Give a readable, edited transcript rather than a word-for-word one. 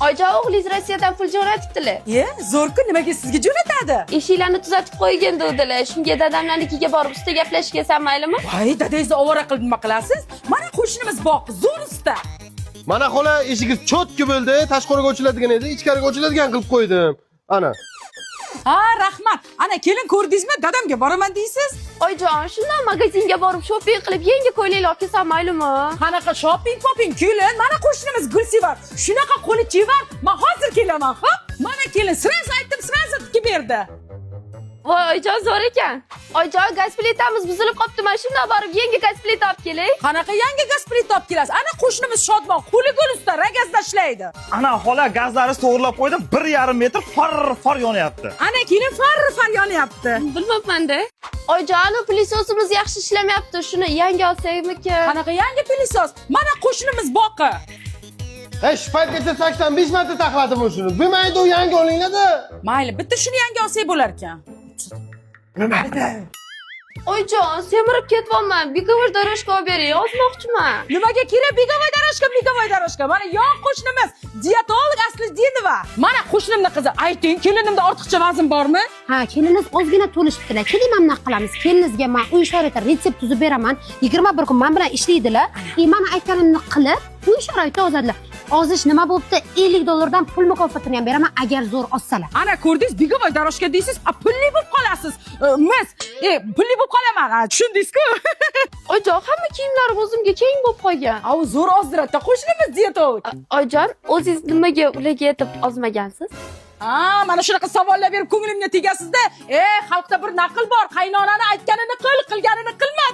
Oyijon, o'g'lingiz Rossiyadan pul jo'natibdilar. Zo'r-ku, nimaga sizga jo'natadi? Eshiklarni tuzatib qo'ygan dedilar. Shunga dadamlarnikiga borib usta gaplashib kelsam maylimi? Voy, dadangizni ovora qilib nima qilasiz? Mana qo'shnimiz boq, zo'r usta. Mana xola eshigi cho'tki bo'ldi, tashqariga ochiladigan edi, ichkariga ochiladigan qilib qo'ydim. Ana. Ha, rahmat. Ana kelin ko'rdingizmi? Dadamga boraman deysiz? Oyijon, shundan magazinga borib shopping qilib yangi ko'ylaklar olib kelsam maylimi? Qanaqa shopping poping kelin? Mana qo'shnimiz Gulsevar. Shunaqa qo'li chevar. Men hozir kelaman, xo'p? Mana kelin, sraz aytdim, sraz tikib berdi. Voy, oyijon zo'r ekan. Oyijon, gaz plitamiz buzilib qopti. Men shundan borib yangi gaz plita olib kelay. Qanaqa yangi gaz plita olib kelasiz? Ana qo'shnimiz Shodmon, qo'li gul usta, ragazda ishlaydi. Ana xola gazlarni to'g'irlab qo'ydim, 1,5 metr far yonyapti. Ana kelin far yonyapti. Bilmabman-da. Oyijon, plisosimiz yaxshi ishlamayapti. Shuni yangi olsakmikan? Qanaqa yangi pilisos? Mana qo'shnimiz boqi. Shu paytgacha 85 marta taxladim shuni. Bilmaydi u yangi olinglar-da. Mayli, bitta shuni yangi olsak bo'lar ekan. Oyijon, semirib ketyapman. Begovoy doroshka olib bering, ozmoqchiman. Nimaga kerak begovoy doroshka? Mana yon qo'shnimiz dietolog Asli Dinova. Mana qo'shnimning qizi. Ayting, kelinimda ortiqcha vazn bormi? Ha, keliniz ozgina to'lishibdilar. Keling, mana bunaqa qilamiz. Kelinizga men uy sharoitida retsept tuzib beraman. 21 kun men bilan ishlaydilar. Mana aytganimni qilib, uy sharoitida ozadilar. Ozish nima bo'libdi? $50 dan pul mukofotini ham beraman agar zo'r ozsalar. Ana ko'rdingiz, begovoy doroshka deysiz, pulli bo'lib qolasiz. Mes, pulli bo'lib qolaman. Tushundingiz-ku? Oyijon, hamma kiyimlarim o'zimga keng bo'lib qolgan. Au, zo'r ozdiradi. Qo'shnimiz dietolog. Oyijon, o'zingiz nimaga ularga yetib ozmagansiz? Mana shunaqa savollar berib ko'nglimga tegasizda. Xalqda bir naql bor. Qaynonani aytganini qil, qilganini qilma.